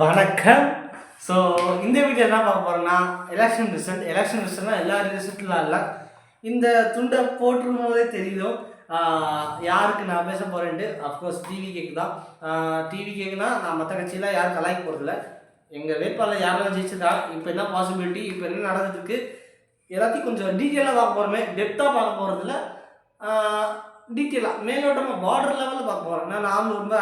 வணக்கம். ஸோ இந்த வீடியோ என்ன பார்க்க போகிறோன்னா எலெக்ஷன் ரிசல்ட்னா எல்லா ரிசல்ட்லாம் இல்லை. இந்த துண்டை போட்டிருக்கும் போதே தெரியும் யாருக்கு நான் பேச போகிறேன்ட்டு. அஃப்கோர்ஸ் டிவி கேக்கு தான். டிவி கேக்குனா நான் மற்ற கட்சியெலாம் யாரும் கலாய்க்க போகிறதில்ல. எங்கள் வேட்பாளர் யாரெல்லாம் ஜெயிச்சிருக்கா, இப்போ என்ன பாசிபிலிட்டி, இப்போ என்ன நடந்துருக்கு, எல்லாத்தையும் கொஞ்சம் டீட்டெயிலாக பார்க்க போகிறோமே. டெப்த்தாக பார்க்க போகிறதில்ல, டீட்டெயிலாக மேலோட்டமாக பார்டர் லெவலில் பார்க்க போகிறேன். நானும் ரொம்ப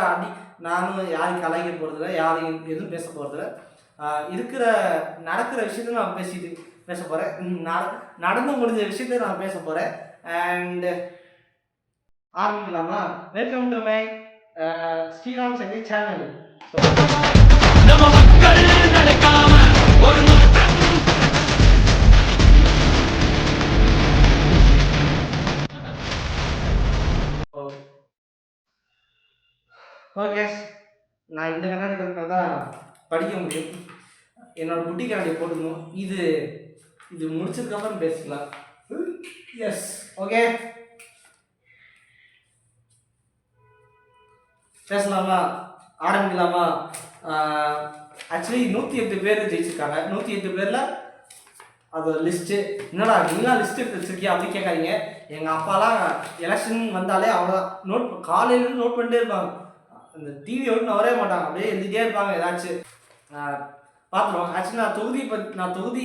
நானும் யாரையும் கலாய்க்க போகிறதில்ல, யாரையும் எதுவும் பேச போகிறதில்ல. இருக்கிற நடக்கிற விஷயத்த நான் பேச போகிறேன். நடந்து முடிஞ்ச விஷயத்த நான் பேச போகிறேன். அண்ட் ஆரம்பிக்கலாமா? Welcome to my Sriram Sangi channel. நம்ம மக்கள் நடக்காம ஒரு ஓகே, நான் இந்த கண்ணாடி தான் படிக்க முடியும். என்னோட குட்டி கண்ணாடி போட்டுக்கணும். இது முடிச்சதுக்கப்புறம் பேசிக்கலாம். எஸ், ஓகே, பேசலாமா? ஆரம்பிக்கலாமா? ஆக்சுவலி 108 பேர் ஜெயிச்சிருக்காங்க. 108 பேரில் அது லிஸ்ட்டு. என்னடா நீங்களாம் லிஸ்ட் எடுத்து வச்சிருக்கியா அப்படின்னு கேட்காதீங்க. எங்கள் அப்பாலாம் எலெக்ஷன் வந்தாலே அவ்வளோதான் காலையிலேருந்து நோட் பண்ணிட்டே இருப்பாங்க. அந்த டிவியை விட்டு வரவே மாட்டாங்க, அப்படியே எழுதிட்டே இருப்பாங்க ஏதாச்சும். பார்த்துருவோம். ஆக்சுவலி நான் தொகுதி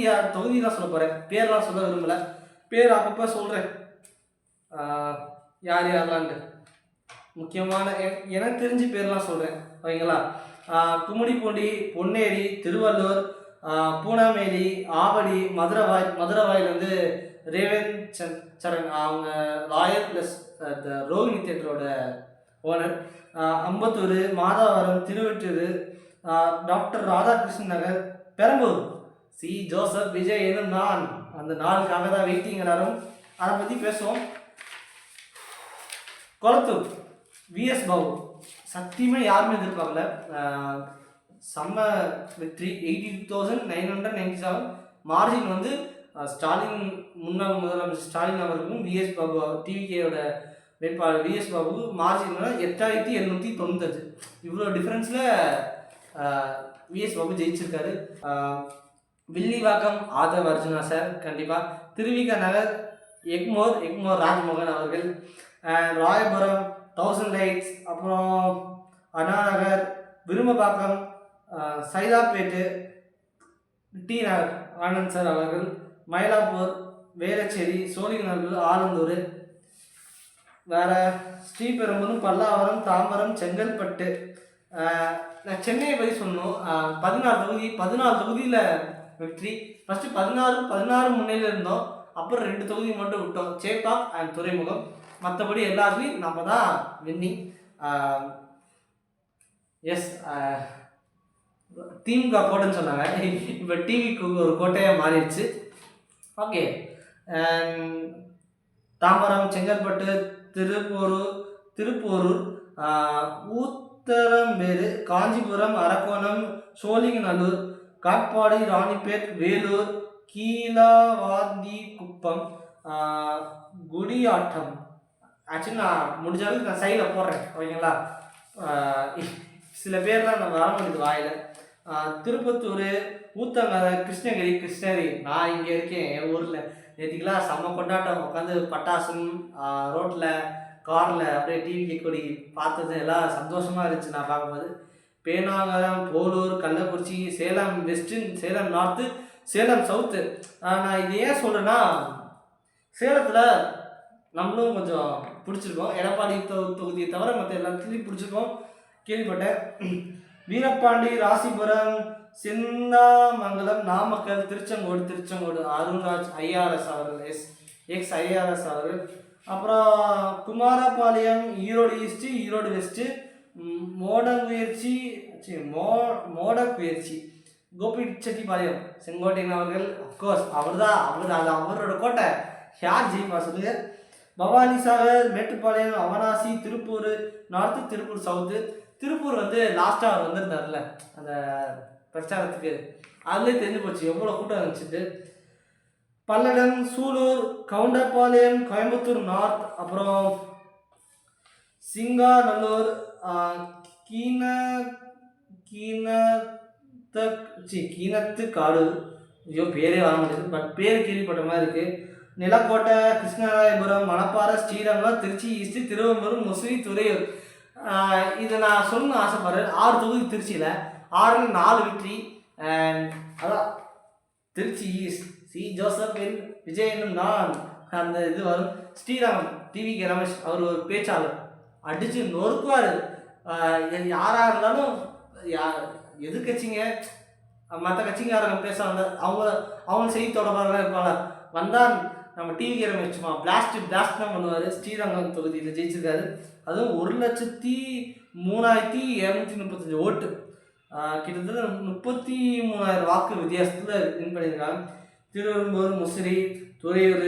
தான் சொல்ல போகிறேன், பேர்லாம் சொல்ல விரும்பலை. பேர் அப்பப்போ சொல்கிறேன் யார் யாரெல்லான்ட்டு. முக்கியமான எனக்கு தெரிஞ்ச பேர்லாம் சொல்கிறேன், ஓகேங்களா? கும்மிடிப்பூண்டி, பொன்னேரி, திருவள்ளூர், பூனாமேரி, ஆவடி, மதுரவாயில் வந்து ரேவந்த் சரண், அவங்க லாயர் ப்ளஸ் ரோஹிணி தேட்டரோட owner. Ambattur, Madhavaram, Thiruvettur, doctor Radhakrishnan Nagar, Perambur, C Joseph, Vijay எனும் நான். அந்த நாளுக்காக தான் வெயிட்டிங் எல்லாரும். அதை பற்றி பேசுவோம். கொளத்தூர் விஎஸ் பாபு, சத்தியமாக யாருமே எதிர்பார்க்கல. செம்ம வெற்றி. 82,997 மார்ஜின் வந்து ஸ்டாலின், முன்னாள் முதலமைச்சர் ஸ்டாலின் அவர்களுக்கும் விஎஸ் பாபு டிவிகேயோட வேட்பாளர் விஎஸ் பாபுக்கு மார்ஜின் 8,795. இவ்வளோ டிஃப்ரென்ஸில் விஎஸ் பாபு ஜெயிச்சிருக்காரு. வில்லிவாக்கம் ஆதவ் அர்ஜுனா சார் கண்டிப்பாக. திருவிக நகர் எக்மோர் ராஜ்மோகன் அவர்கள். ராயபுரம் 1000 லைட்ஸ், அப்புறம் அண்ணா நகர், விரும்பப்பாக்கம், சைதாப்பேட்டு, டி நகர் ஆனந்த் சார் அவர்கள். மயிலாப்பூர், வேளச்சேரி, சோழிங்கநல்லூர், ஆலந்தூர், வேறு ஸ்ரீபெரும்புதூர், பல்லாவரம், தாம்பரம், செங்கல்பட்டு. நான் சென்னையை பற்றி சொன்னோம். 14 தொகுதியில் வெற்றி. ஃபஸ்ட்டு 16 முன்னையில் இருந்தோம், அப்புறம் 2 தொகுதி மட்டும் விட்டோம், சேப்பாக் அண்ட் துறைமுகம். மற்றபடி எல்லாத்துலேயும் நம்ம தான் வின்னிங். எஸ், திமுக கோட்டைன்னு சொன்னாங்க, இப்போ டிவிக்கு ஒரு கோட்டையாக மாறிடுச்சு. ஓகே, தாம்பரம், செங்கல்பட்டு, திருப்போரூர், ஊத்தரம்பேரு, காஞ்சிபுரம், அரக்கோணம், சோழிங்கநல்லூர், காட்பாடி, ராணிப்பேட், வேலூர், கீழவாந்திக்குப்பம், குடியாட்டம். ஆக்சுவலி நான் முடிஞ்ச அளவுக்கு நான் சைடில் போடுறேன், ஓகேங்களா? சில பேர்லாம் நம்ம வர முடியுது வாயில். திருப்பத்தூர், ஊத்தங்கரை, கிருஷ்ணகிரி. நான் இங்கே இருக்கேன் என் ஊரில். நேற்றுக்கெல்லாம் செம்ம கொண்டாட்டம். உட்காந்து பட்டாசும் ரோட்டில் காரில் அப்படியே டிவி கொடி பார்த்தது எல்லாம் சந்தோஷமாக இருந்துச்சு நான் பார்க்கும்போது. Pennagaram, Polur, Kallakurichi, Salem west, Salem north, Salem south. நான் இது ஏன் சொல்கிறேன்னா, சேலத்தில் நம்மளும் கொஞ்சம் பிடிச்சிருக்கோம். எடப்பாடி தொகுதியை தவிர மற்ற எல்லாத்துலேயும் பிடிச்சிருக்கோம் கேள்விப்பட்டேன். வீரபாண்டி, ராசிபுரம், சின்னாமங்கலம், நாமக்கல், திருச்செங்கோடு அருண்ராஜ் ஐஆர்எஸ் அவர்கள், எக்ஸ் ஐஆர்எஸ் அவர்கள். அப்புறம் குமாரபாளையம், ஈரோடு ஈஸ்ட்டு, ஈரோடு வெஸ்ட்டு, மோடக்குயர்ச்சி, கோபிச்செட்டிப்பாளையம், செங்கோட்டையன் அவர்கள். அஃப்கோர்ஸ் அவரோட கோட்டை. யார் ஜெயிப்பா சொல்லுங்க? Bhavani Sagar, Mettupalayam, Avanashi, Tiruppur north, Tiruppur south. திருப்பூர் வந்து லாஸ்ட்டாக அவர் வந்திருந்தார்ல அந்த பிரச்சாரத்துக்கு, அதுலேயே தெரிஞ்சு போச்சு எவ்வளோ கூட்டம் இருந்துச்சுட்டு. பல்லடம், சூலூர், கவுண்டப்பாளையம், கோயம்புத்தூர் நார்த், அப்புறம் சிங்காநல்லூர், கீன கிணத்துக்காடு. ஐயோ பேரே வர மாட்டேங்குது, பட் பேர் கேள்விப்பட்ட மாதிரி இருக்குது. நிலக்கோட்டை, கிருஷ்ணராயபுரம், மணப்பாறை, ஸ்ரீரங்கம், திருச்சி ஈஸ்ட், திருவம்பூர், முசிறி, துறையூர். இதை நான் சொல்லணும்னு ஆசைப்படுறேன். 6 தொகுதி திருச்சியில், 6ல் 4 வெற்றி. அண்ட் அதான் திருச்சி ஈஸ்ட் சி ஜோசப் என் விஜய் என்னும் நான் அந்த இது வரும். ஸ்ரீரங்கம் டிவிகே ரமேஷ், அவர் ஒரு பேச்சாளர், அடித்து நொறுக்குவார். யாராக இருந்தாலும் எதிர்கட்சிங்க மற்ற கட்சிக்காரங்க பேச வந்த அவங்க செய்தி தொடர்பாக இருப்பாங்க. வந்தால் நம்ம டிவிகே ரமேஷ் சும்மா பிளாஸ்ட் தான் பண்ணுவார். ஸ்ரீரங்கம் தொகுதியில் ஜெயிச்சிருக்காரு. அதுவும் 1,03,235 ஓட்டு, கிட்டத்தட்ட 33,000 வாக்கு வித்தியாசத்தில் வின் பண்ணியிருக்காங்க. திருவெரும்பூர், முசிறி, துறையூர்,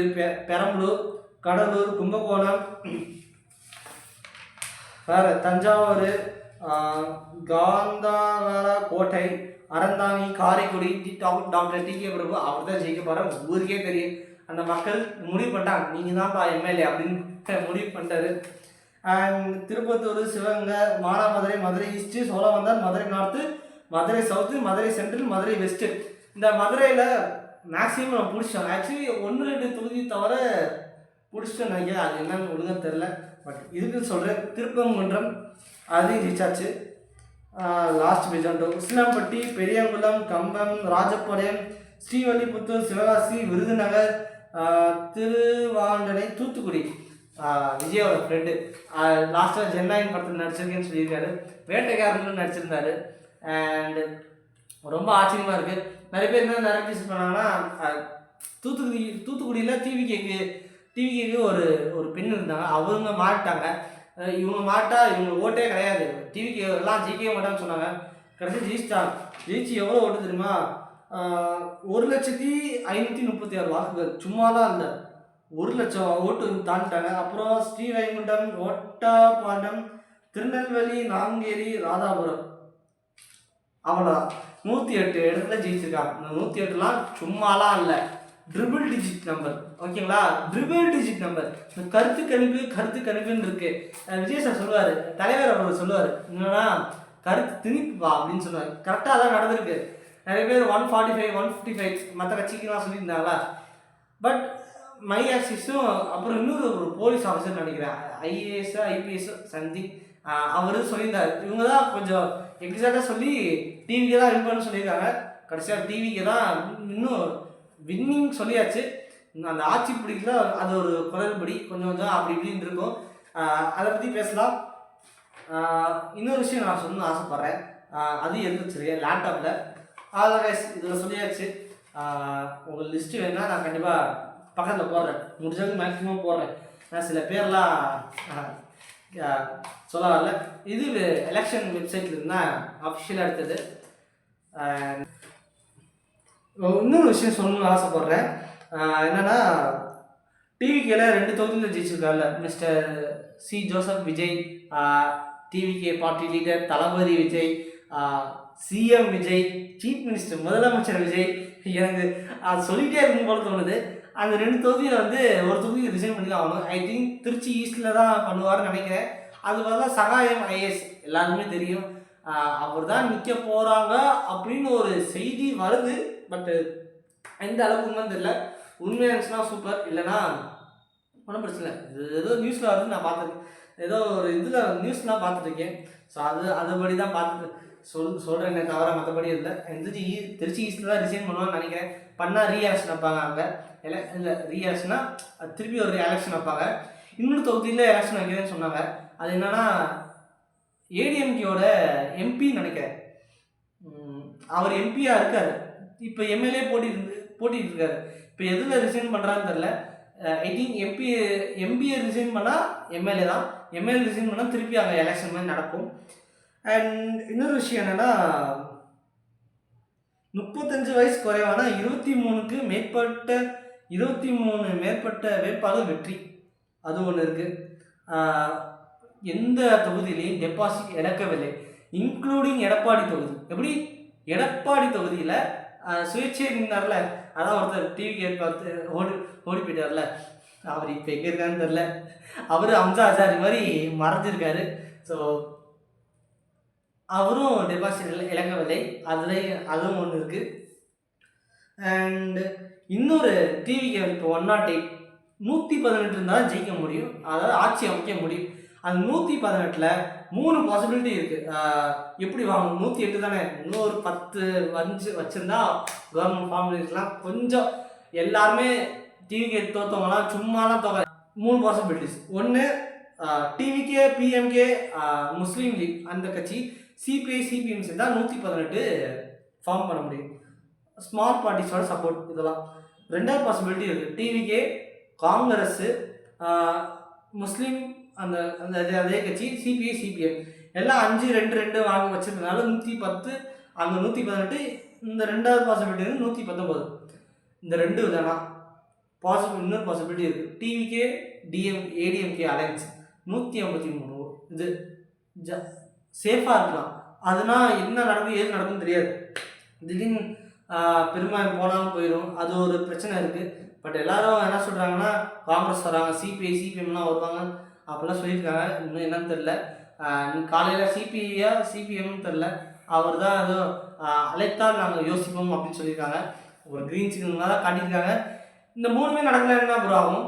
பெரம்பலூர், கடலூர், கும்பகோணம், வேறு தஞ்சாவூர், காந்தார கோட்டை, அறந்தாங்கி, காரைக்குடி, டாக்டர் டிகே பிரபு அவர் தான் ஜெயிக்க போகிறார். ஊருக்கே தெரியும். அந்த மக்கள் முடிவு பண்ணிட்டாங்க, நீங்கள் தான்ப்பா எம்எல்ஏ அப்படின்னு முடிவு பண்ணிட்டாரு. And Tiruppattur, Sivaganga, Manamadurai, Madurai east, Cholavandan, Madurai north, Madurai south, Madurai central, Madurai west. இந்த மதுரையில் மேக்ஸிமம் நம்ம பிடிச்சோம். ஆக்சுவலி 1-2 தொகுதி தவிர பிடிச்சிட்டோம் நினைக்கிறேன். அது என்னன்னு ஒழுங்காக தெரில, பட் இதுக்குன்னு சொல்கிறேன். திருப்பரங்குன்றம் அதையும் ரீச் ஆச்சு. லாஸ்ட் பேஜ் வந்துட்டோம். உசிலம்பட்டி, பெரியங்குளம், கம்பம், ராஜபாளையம், ஸ்ரீவல்லிபுத்தூர், சிவகாசி, விருதுநகர், திருவாண்டனை, தூத்துக்குடி. விஜயோட ஃப்ரெண்டு லாஸ்ட்டாக ஜென்னாயின் படத்தில் நடிச்சிருக்கேன்னு சொல்லியிருக்காரு. வேட்டைக்காரன்னு நடிச்சிருந்தாரு. அண்டு ரொம்ப ஆச்சரியமாக இருக்குது. நிறைய பேர் என்ன நரேட்டிவ்ஸ் பண்ணாங்கன்னா, தூத்துக்குடியில் டிவிகேக்கு ஒரு பெண் இருந்தாங்க, அவங்க மாட்டாங்க. இவங்க மாட்டா இவங்க ஓட்டே கிடையாது, டிவிக்கு எல்லாம் ஜெயிக்கவே மாட்டான்னு சொன்னாங்க. கடைசி ஜெயிச்சிட்டாங்க. ஜெயிச்சு எவ்வளோ ஓட்டு தெரியுமா? 1,536,000 வாக்குகள். சும்மாலாம் இல்லை, 1,00,000 ஓட்டு தாண்டிட்டாங்க. அப்புறம் ஸ்ரீவைகுண்டம், ஒட்டப்பாண்டம், திருநெல்வேலி, நாங்கேரி, ராதாபுரம், அவ்வளோதான் 108 இடத்துல ஜெயிச்சிருக்காங்க. இந்த 108லாம் சும்மாலாம் இல்லை, ட்ரிபிள் டிஜிட் நம்பர். ஓகேங்களா, ட்ரிபிள் டிஜிட் நம்பர். இந்த கருத்து கணிப்புன்னு இருக்கு. விஜய் சார் சொல்லுவார், தலைவர் அவர் சொல்லுவார், என்னன்னா கருத்து திணிப்புப்பா அப்படின்னு சொல்லுவார். கரெக்டாக தான் நடந்திருக்கு. நிறைய பேர் 145, 155 மற்ற கட்சிக்கெல்லாம் சொல்லியிருந்தாங்களா. பட் மை ஆக்சிஸும் அப்புறம் இன்னொரு ஒரு போலீஸ் ஆஃபீஸர் நினைக்கிறேன், ஐஏஎஸ் ஐபிஎஸ் சம்திங், அவர் சொல்லியிருந்தார். இவங்க தான் கொஞ்சம் எக்ஸாக்டாக சொல்லி டிவிக்கு தான் வின் பண்ண சொல்லியிருக்காங்க. கடைசியாக டிவிக்கு தான் இன்னும் வின்னிங் சொல்லியாச்சு. அந்த ஆட்சி பிடிக்கல, அது ஒரு குரல்படி கொஞ்சம் அப்படி இப்படின்னு இருக்கும். அதை பற்றி பேசலாம். இன்னொரு விஷயம் நான் சொல்லணும்னு ஆசைப்பட்றேன். அது வச்சுருக்கேன் லேப்டாப்பில். கைஸ் இதில் சொல்லியாச்சு. உங்கள் லிஸ்ட்டு வேணால் நான் கண்டிப்பாக பக்கத்தில் போடுறேன், முடிஞ்சது மேக்ஸிமம் போடுறேன். நான் சில பேர்லாம் சொல்ல வரல. இது எலெக்ஷன் வெப்சைட்டில் இருந்தால் அஃபிஷியலாக எடுத்தது. இன்னொரு விஷயம் சொல்லணும்னு ஆசைப்பட்றேன். என்னென்னா, டிவிகேல 2 தொகுதியில் ஜெயிச்சிருக்காருல mister C Joseph Vijay, TVK party leader Thalapathy Vijay, CM Vijay, chief minister முதலமைச்சர் விஜய். எனக்கு அது சொல்லிகிட்டே இருக்கும் போல தோணுது. அந்த 2 தொகுதியில் வந்து ஒரு தொகுதியை ரிசைன் பண்ணி தான் ஆகணும். ஐ திங்க் திருச்சி ஈஸ்டில் தான் பண்ணுவார்னு நினைக்கிறேன். அது பதிலாக சகாயம் ஐஏஎஸ் எல்லாருமே தெரியும், அவர் தான் நிற்க போகிறாங்க அப்படின்னு ஒரு செய்தி வருது. பட்டு எந்த அளவுக்கு உண்மைன்னு தெரியல. உண்மையாக இருந்துச்சுன்னா சூப்பர், இல்லைனா ஒன்றும் பிரச்சனை இல்லை. இது ஏதோ நியூஸில் வருது, நான் பார்த்துருக்கேன், ஏதோ ஒரு இதில் நியூஸ்லாம் பார்த்துருக்கேன். ஸோ அதுபடி தான் பார்த்துட்டு சொல்கிறேன், தவிர மற்றபடி இல்லை. திருச்சி ஈஸ்டில் தான் ரிசைன் பண்ணுவான்னு நினைக்கிறேன். பண்ணால் ரீஎலெக்ஷன் வைப்பாங்க அங்கே. இல்லை ரீஎலெக்ஷன்னா திருப்பி ஒரு எலெக்ஷன் வைப்பாங்க. இன்னொரு தொகுதியில் எலெக்ஷன் வைக்கிறேன்னு சொன்னாங்க. அது என்னன்னா ஏடிஎம்கேயோட எம்பின்னு நினைக்கிறேன். அவர் எம்பியாக இருக்கார், இப்போ எம்எல்ஏ போட்டிட்டு இருக்காரு. இப்போ எதில் ரிசைன் பண்ணுறான்னு தெரில. ஐ திங்க் எம்பிஏ ரிசைன் பண்ணால் எம்எல்ஏ தான், எம்எல்ஏ ரிசைன் பண்ணால் திருப்பி அங்கே எலெக்ஷன் மாதிரி நடக்கும். அண்ட் இன்னொரு விஷயம் என்னென்னா, 35 வயசு குறைவான 23 மேற்பட்ட வேட்பாளர் வெற்றி, அது ஒன்று இருக்குது. எந்த தொகுதியிலையும் டெபாசிட் இழக்கவில்லை, இன்க்ளூடிங் எடப்பாடி தொகுதி. எப்படி எடப்பாடி தொகுதியில் சுயேட்சை நின்றார்ல, அதான் ஒருத்தர் டிவி பார்த்து ஓடி போயிட்டார்ல, அவர் இப்போ எங்கே இருக்காருன்னு தெரில. அவர் அம்சா ஆசாரி மாதிரி மறைஞ்சிருக்காரு. ஸோ அவரும் டெபாசிட் இழக்கவில்லை. அதுவும் ஒன்று இருக்குது. அண்ட் இன்னொரு டிவிக்கு இப்போ 108 118 இருந்தால் ஜெயிக்க முடியும், அதாவது ஆட்சி அமைக்க முடியும். அந்த 118ல் 3 பாசிபிலிட்டி இருக்குது. எப்படி வாங்கணும்? 108 தானே, இன்னொரு 10 வச்சுருந்தா கவர்மெண்ட் ஃபார்முலேஸ்லாம் கொஞ்சம் எல்லாருமே டிவிக்கு தோற்றவங்களாம் சும்மாலாம் தோக்க. 3 பாசிபிலிட்டிஸ். ஒன்று டிவிக்கே பிஎம்கே முஸ்லீம் லீக் அந்த கட்சி சிபிஐ சிபிஎம் சேர்ந்தால் 118 ஃபார்ம் பண்ண முடியும். ஸ்மால் பார்ட்டிஸோட சப்போர்ட் இதெல்லாம். ரெண்டாவது பாசிபிலிட்டி இருக்குது, டிவிக்கே காங்கிரஸ்ஸு முஸ்லீம் அந்த அந்த அதே கட்சி சிபிஐ சிபிஎம் எல்லாம் 5-2-2 வாங்க வச்சிருந்தனால 110, அங்கே 118. இந்த ரெண்டாவது பாசிபிலிட்டி வந்து 119. இந்த ரெண்டு தானா இன்னொரு பாசிபிலிட்டி இருக்குது, டிவிக்கே ஏடிஎம்கே அலையன்ஸ் 153. இது சேஃபாக இருக்கலாம். அதனால் என்ன நடக்கும் ஏது நடக்கும்னு தெரியாது. திடீர்னு பெரும்பாலும் போனாலும் போயிடும், அது ஒரு பிரச்சனை இருக்குது. பட் எல்லாரும் என்ன சொல்கிறாங்கன்னா காங்கிரஸ் வராங்க, சிபிஐ சிபிஎம்லாம் வருவாங்க அப்படிலாம் சொல்லியிருக்காங்க. இன்னும் என்னன்னு தெரில. காலையில் சிபிஐயா சிபிஎம்னு தெரில, அவர் தான் ஏதோ அழைத்தால் நாங்கள் யோசிப்போம் அப்படின்னு சொல்லியிருக்காங்க. ஒரு க்ரீன் சிக்னலாக தான் காட்டியிருக்காங்க. இந்த 3மே நடக்கலைன்னா அப்புறம் ஆகும்.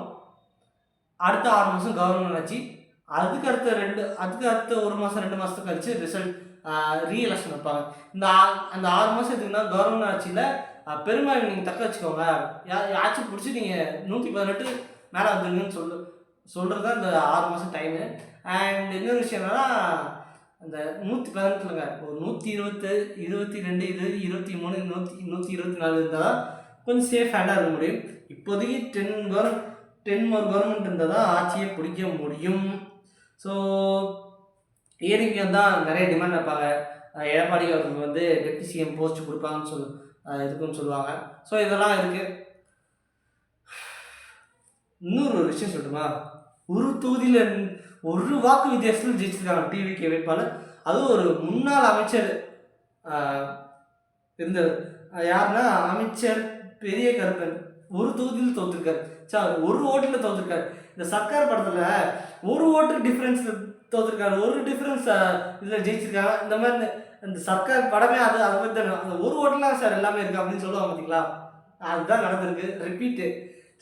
அடுத்த 6 மாதம் கவர்மெண்ட் ஆச்சு. அதுக்கு அடுத்த 1 மாதம் 2 மாதத்துக்கு கழிச்சு ரிசல்ட் ரீஎலெக்ஷன் வைப்பாங்க. அந்த 6 மாதம் எதுக்குன்னா கவர்மெண்ட் ஆட்சியில் பெரும்பாலும் நீங்கள் தக்க வச்சுக்கோங்க, ஆட்சி பிடிச்சி நீங்கள் 118 மேலே வந்துருங்கன்னு சொல்கிறது தான் இந்த 6 மாதம் டைமு. அண்ட் இன்னொரு விஷயம் என்னன்னா, அந்த 118ங்க ஒரு 120, 22, 23, 124 இருந்தால் தான் கொஞ்சம் சேஃப் ஹேண்டாக இருக்க முடியும். இப்போதைக்கு 10 மோர் கவர்மெண்ட் இருந்தால் தான் ஆட்சியை பிடிக்க முடியும். ஸோ ஏடிஎம்கே தான் நிறைய டிமாண்ட் வைப்பாங்க. எடப்பாடி அவர்களுக்கு வந்து டெப்டி சிஎம் போஸ்ட் கொடுப்பாங்கன்னு இதுக்குன்னு சொல்லுவாங்க. ஸோ இதெல்லாம் இருக்குது. இன்னொரு விஷயம் சொல்லட்டுமா, ஒரு தொகுதியில் 1 வாக்கு வித்தியாசத்தில் ஜெயிச்சிருக்காங்க டிவிகே வேட்பாளர். அதுவும் ஒரு முன்னாள் அமைச்சர் இருந்தவர். யாருன்னா அமைச்சர் பெரிய கருப்பன். ஒரு தொகுதியில் தோற்றுருக்காரு. சார், 1 ஓட்டில் தோற்றுருக்காரு. இந்த சர்க்கார் படத்தில் 1 ஓட்டு டிஃப்ரென்ஸில் தோற்றுருக்காரு, 1 டிஃப்ரென்ஸ் இதில் ஜெயிச்சிருக்காங்க. இந்த மாதிரி இந்த சர்க்கார் படமே அதை பற்றி தானே. அந்த 1 ஓட்டுலாம் சார் எல்லாமே இருக்குது அப்படின்னு சொல்லுவாங்க பார்த்தீங்களா, அதுதான் நடந்திருக்கு. ரிப்பீட்டு,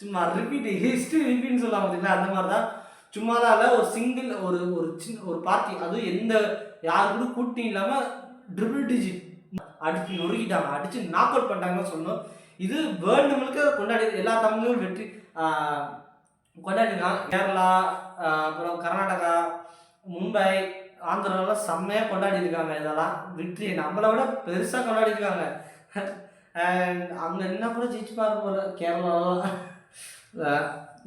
சும்மா ரிப்பீட்டு, ஹிஸ்ட்ரி ரிப்பீட்னு சொல்லுவாங்க பார்த்தீங்களா, அந்த மாதிரி தான். சும்மாதான் இல்லை, ஒரு சிங்கிள் ஒரு சின்ன ஒரு பார்ட்டி, அதுவும் எந்த யாரு கூட கூட்டணி இல்லாமல் ட்ரிபிள் டிஜிட் அடிச்சு நொறுக்கிட்டாங்க, அடித்து நாக் அவுட் பண்ணிட்டாங்கன்னு சொல்லணும். இது வேர்ல்டு முழுக்க கொண்டாடி எல்லா தமிழும் வெற்றி கொண்டாடிருக்காங்க. கேரளா, அப்புறம் கர்நாடகா, மும்பை, ஆந்திராவெலாம் செம்மையாக கொண்டாடி இருக்காங்க. இதெல்லாம் வெற்றி நம்மளை விட பெருசாக கொண்டாடி இருக்காங்க. அண்ட் அங்கே என்ன கூட ஜெயிச்சுப்பாரு போல கேரளாவெலாம்.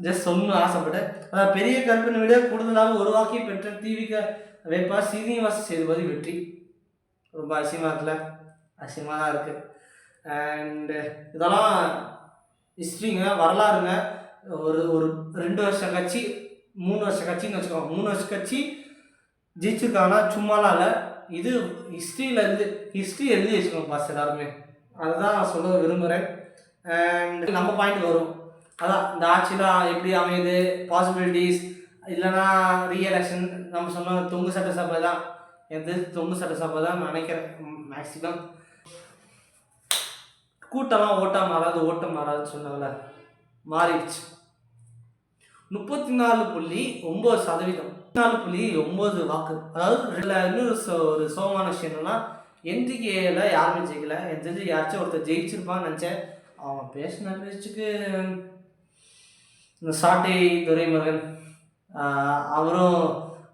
ஜஸ்ட் சொல்லணும்னு ஆசைப்பட்டேன். அதாவது பெரிய கருப்பினை விட கூடுதலாக 1 வாக்கை பெற்ற டிவிக்கு வேட்பாளர் ஸ்ரீனிவாச சேதுபதி வெற்றி. ரொம்ப அசியமாக இருக்குல்ல, அசியமாக தான் இருக்குது. அண்டு இதெல்லாம் ஹிஸ்ட்ரிங்க, வரலாறுங்க. ஒரு 2 வருஷம் கட்சி 3 வருஷம் கட்சின்னு வச்சுக்கோங்க. 3 வருஷம் கட்சி ஜெயிச்சிருக்காங்கன்னா சும்மாலாம் இல்லை, இது ஹிஸ்ட்ரி எழுதி வச்சுக்கோங்க பாஸ் எல்லாருமே. அதுதான் நான் சொல்ல விரும்புகிறேன். அண்ட் நம்ம பாயிண்ட் வரும், அதான் இந்த ஆட்சிலாம் எப்படி அமையுது, பாசிபிலிட்டிஸ் இல்லைன்னா ரீஎலெக்ஷன். நம்ம சொன்ன தொங்கு சட்டசபை தான், தொங்கு சட்டசபை தான் நினைக்கிறேன். மேக்ஸிமம் கூட்டம்லாம் ஓட்டம் மாறாதுன்னு சொன்னால மாறிடுச்சு. 34.9%, 4.9 வாக்கு. அதாவது இன்னொரு ஒரு சோகமான விஷயம் என்னன்னா, என்டிகேல யாருமே ஜெயிக்கல. எனக்கு தெரிஞ்சு யாராச்சும் ஒருத்தர் ஜெயிச்சிருப்பான்னு நினச்சேன். அவன் பேசின பேச்சுக்கு இந்த சாட்டை துரைமுருகன் அவரும்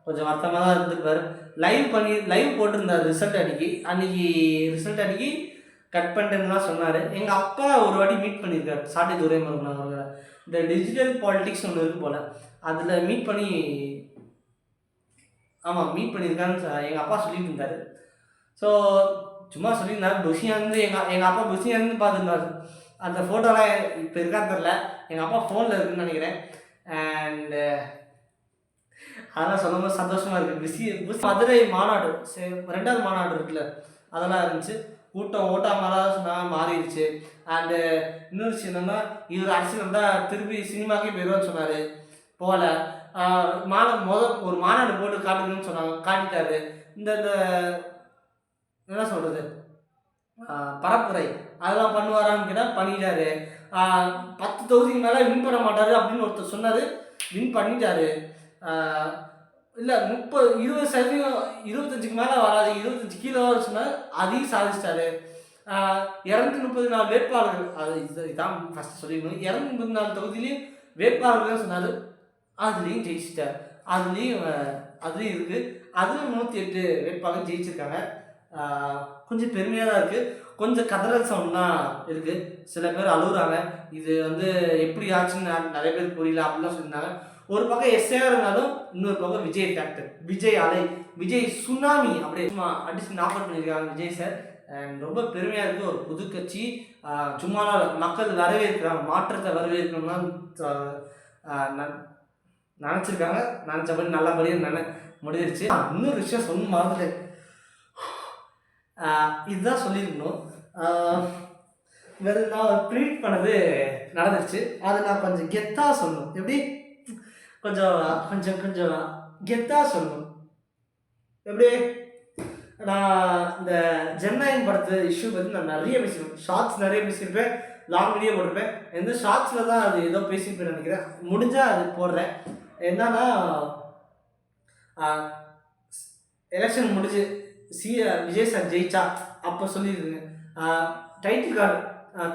கொஞ்சம் வருத்தமாக தான் இருந்திருப்பார். லைவ் போட்டிருந்தார் ரிசல்ட் அன்னைக்கு கட் பண்ணிட்டேன்னுலாம் சொன்னார். எங்கள் அப்பா ஒரு வாட்டி மீட் பண்ணியிருக்காரு சாட்டை துரைமுருகன் அவர்களை. இந்த டிஜிட்டல் பாலிட்டிக்ஸ் ஒன்று இருக்குது போல், அதில் மீட் பண்ணியிருக்கான்னு எங்கள் அப்பா சொல்லிட்டு இருந்தார். ஸோ சும்மா சொல்லியிருந்தார். புஷியாந்து எங்கள் அப்பா புஷியாந்து பார்த்துருந்தார். அந்த ஃபோட்டோலாம் இப்போ இருக்கான்னு தெரில, எங்கள் அப்பா ஃபோனில் இருக்குதுன்னு நினைக்கிறேன். அண்டு அதெல்லாம் சொல்லும்போது சந்தோஷமாக இருக்குது. மதுரை மாநாடு 2வது மாநாடு இருக்குல்ல, அதெல்லாம் இருந்துச்சு. கூட்டம் ஓட்டாமலாம் சொன்னால் மாறிடுச்சு. அண்டு இன்னொரு விஷயம் என்னென்னா, இவர் அரசியல் வந்தால் திருப்பி சினிமாக்கே போயிடுவான்னு சொன்னார். போகல. ஒரு மாநாடு போட்டு காட்டுங்கன்னு சொன்னாங்க, காட்டிட்டாரு. இந்த என்ன சொல்கிறது, பரப்புரை அதெல்லாம் பண்ணுவாரான்னு கேட்டால் பண்ணிட்டாரு. 10 தொகுதிக்கு மேலே வின் பண்ண மாட்டார் அப்படின்னு ஒருத்தர் சொன்னார், வின் பண்ணிட்டாரு. இல்லை 20% 25க்கு மேலே வராது, 25 கீழே சொன்னார், அதையும் சாதிச்சிட்டாரு. 234 வேட்பாளர்கள், அது இதான் ஃபஸ்ட்டு சொல்லிக்கணும். 234 தொகுதியிலையும் வேட்பாளர்கள் சொன்னார், அதுலேயும் ஜெயிச்சிட்டார். அதுலேயும் இருக்குது. அதில் 108 வேட்பாளர்கள் ஜெயிச்சிருக்காங்க. கொஞ்சம் பெருமையாக தான் இருக்குது. கொஞ்சம் கதறல் சவுண்ட்லாம் இருக்குது. சில பேர் அழுகுறாங்க. இது எப்படி ஆச்சுன்னு நிறைய பேர் புரியல அப்படிலாம் சொல்லியிருந்தாங்க. ஒரு பக்கம் எஸ்ஏஆர் இருந்தாலும் இன்னொரு பக்கம் விஜய் ஃபேக்டர், விஜய் அலை, விஜய் சுனாமி அப்படியே சும்மா அடிச்சு நாப்பட் பண்ணியிருக்காங்க விஜய் சார். அண்ட் ரொம்ப பெருமையாக இருக்குது. ஒரு புது கட்சி சும்மாலாம் மக்கள் வரவேற்கிறாங்க, மாற்றத்தை வரவேற்கணும்னா நினச்சிருக்காங்க. நினச்சபடி நல்லபடியாக முடிஞ்சிருச்சு. இன்னொரு விஷயம் சொன்ன மாதிரி இதுதான் சொல்லியிருக்கணும். வேறு நான் ட்ரீட் பண்ணது நடந்துருச்சு. அதை நான் கொஞ்சம் கெத்தாக சொல்லணும். எப்படி கொஞ்சம் கொஞ்சம் கொஞ்சம் கெத்தாக சொல்லணும். எப்படி நான் இந்த ஜனநாயகம் படத்து இஷ்யூ பற்றி நான் நிறைய பேசியிருப்பேன். ஷார்ட்ஸ் நிறைய பேசியிருப்பேன், லாங் வீடியோ போட்டிருப்பேன். எந்த ஷார்ட்ஸில் தான் அது ஏதோ பேசியிருப்பேன் நினைக்கிறேன். முடிஞ்சால் அது போடுறேன். என்னன்னா எலெக்ஷன் முடிஞ்சு விஜய் சார் ஜெயிச்சா அப்போ சொல்லியிருக்குங்க, டைட்டில் கார்டு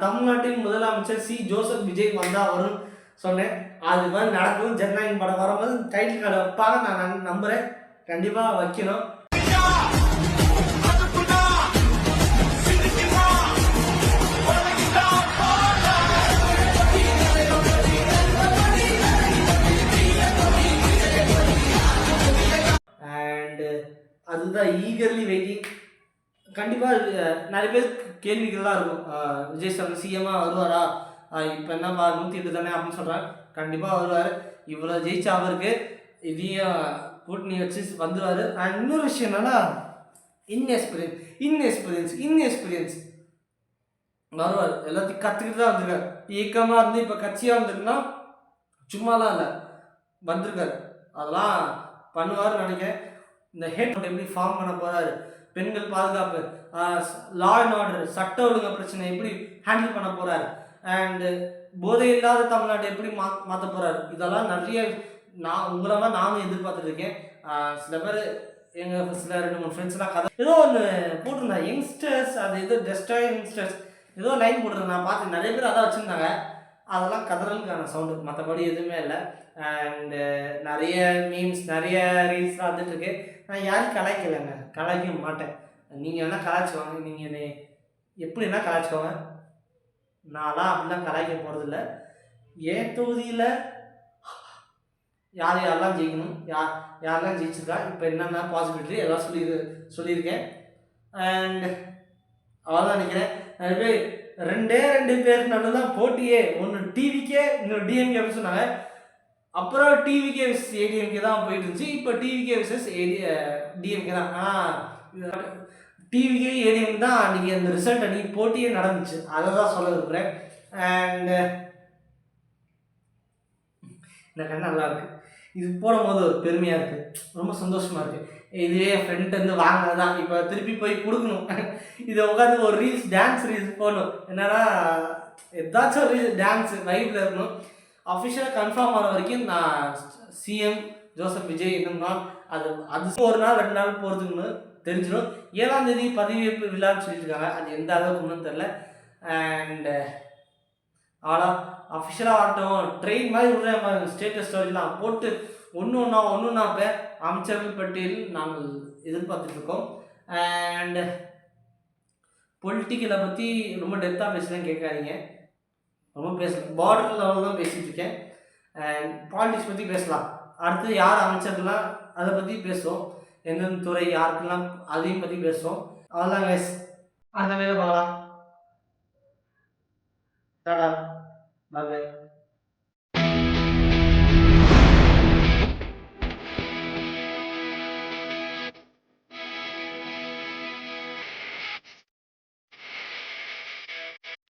தமிழ்நாட்டின் முதலமைச்சர் ஜோசப் விஜய் வந்தால் வரும்னு சொன்னேன். அது மாதிரி நடக்கும். ஜனநாயகம் படம் வரும்போது டைட்டில் கார்டு வைப்பாங்க, நான் நம்புகிறேன். கண்டிப்பாக வைக்கணும். அதுதான் ஈகர்லி வெயிட்டிங். கண்டிப்பாக நிறைய பேர் கேள்விகள்லாம் இருக்கும். விஜய் சார் சிஎம்மாக வருவாரா, இப்போ என்னப்பா 108 தானே அப்படின்னு சொல்கிறாங்க. கண்டிப்பாக வருவார். இவ்வளோ ஜெயிச்சா அவருக்கு இதையும் கூட்டணி வச்சு வந்துடுவார். இன்னொரு விஷயம் என்னன்னா இன்எக்ஸ்பீரியன்ஸ் வருவார். எல்லாத்தையும் கற்றுக்கிட்டு தான் வந்திருக்காரு. இயக்கமாக இருந்து இப்போ கட்சியாக வந்திருக்குன்னா சும்மாலாம் இல்லை, வந்திருக்காரு. அதெல்லாம் பண்ணுவார்னு நினைக்கிறேன். இந்த ஹேட் எப்படி ஃபார்ம் பண்ண போகிறாரு, பெண்கள் பாதுகாப்பு, லா அண்ட் ஆர்டர், சட்ட ஒழுங்கு பிரச்சனை எப்படி ஹேண்டில் பண்ண போகிறாரு, அண்டு போதை இல்லாத தமிழ்நாட்டை எப்படி மாற்ற போகிறாரு, இதெல்லாம் நிறைய உங்களாக நானும் எதிர்பார்த்துருக்கேன். சில பேர் சில 2-3 ஃப்ரெண்ட்ஸ்லாம் கதை ஏதோ ஒன்று போட்டிருந்தேன், யங்ஸ்டர்ஸ், அது ஏதோ டெஸ்டாய் யங்ஸ்டர்ஸ் ஏதோ லைன் போட்டிருந்தேன். நான் பார்த்தேன் நிறைய பேர் அதான் வச்சுருந்தாங்க. அதெல்லாம் கதறலுக்கான சவுண்டு, மற்றபடி எதுவுமே இல்லை. அண்டு நிறைய மீம்ஸ், நிறைய ரீல்ஸ்லாம் வந்துட்டுருக்கு. நான் யாரும் கலாய்க்கலைங்க, கலாய்க்க மாட்டேன். நீங்கள் வேணால் கலாய்ச்சிக்கோங்க, நீங்கள் என்னை எப்படின்னா கலாய்ச்சிக்கோங்க. நான்லாம் அப்படிலாம் கலாய்க்க போகிறதில்ல. என் தொகுதியில் யாரெல்லாம் ஜெயிக்கணும், யாரெல்லாம் ஜெயிச்சிருக்கா, இப்போ என்னென்ன பாசிபிலிட்டி எல்லாம் சொல்லியிருக்கேன். அண்ட் அவ்வளோதான் நினைக்கிறேன். நிறைய பேர் 2 பேர் நடுவில் தான் போட்டியே. ஒன்று டிவிக்கே, இன்னொரு டிஎம்கே அப்படின்னு சொன்னாங்க. அப்புறம் டிவிகே விசஸ் ஏடிஎம்கே தான் போயிட்டு இருந்துச்சு. இப்போ டிவிகே விசஸ் டிஎம்கே தான். டிவிகே ஏடிஎம் தான் அன்றைக்கி அந்த ரிசல்ட் அன்றைக்கி போட்டியே நடந்துச்சு. அதை தான் சொல்ல விரும்புகிறேன். அண்டு இந்த கண் நல்லா இருக்குது. இது போடும்போது ஒரு பெருமையாக இருக்குது, ரொம்ப சந்தோஷமாக இருக்குது. இதுவே என் ஃப்ரெண்ட் வாங்கினது தான், இப்போ திருப்பி போய் கொடுக்கணும். இதை உட்காந்து ஒரு டான்ஸ் ரீல்ஸ் போடணும். என்னன்னா ஏதாச்சும் ஒரு டான்ஸ் வைப்பில் இருக்கணும். அஃபிஷியலாக கன்ஃபார்ம் ஆன வரைக்கும் நான் சிஎம் ஜோசப் விஜய் இன்னும் அது ஒரு நாள் 2 நாள் போகிறதுக்குன்னு தெரிஞ்சிடும். 7ஆம் தேதி பதவியேற்பு விழான்னு சொல்லியிருக்காங்க. அது எந்த அளவுக்கு தெரில. அண்டு அவ்வளோ அஃபிஷியலாக ஆகட்டும், ட்ரெயின் மாதிரி உள்ள ஸ்டேட்டஸ் ஸ்டோரிலாம் போட்டு ஒன்று ஒன்றா அமைச்சர்கள் பட்டியல் நாங்கள் எதிர்பார்த்துட்ருக்கோம். அண்டு பொலிட்டிக்கலை பற்றி ரொம்ப டெப்த்தாக பேசலாம் கேட்காதீங்க, ரொம்ப பேசலாம். பார்டர் லெவலில் தான் பேசிகிட்டு இருக்கேன். அண்ட் பாலிடிக்ஸ் பற்றி பேசலாம். அடுத்து யார் அமைச்சர்லாம் அதை பற்றி பேசுவோம். எந்தெந்த துறை யாருக்கெல்லாம் அதையும் பற்றி பேசுவோம். அவ்வளோதான் கைஸ், அந்த வேலை பார்க்கலாம். டாடா, பாய் பாய்.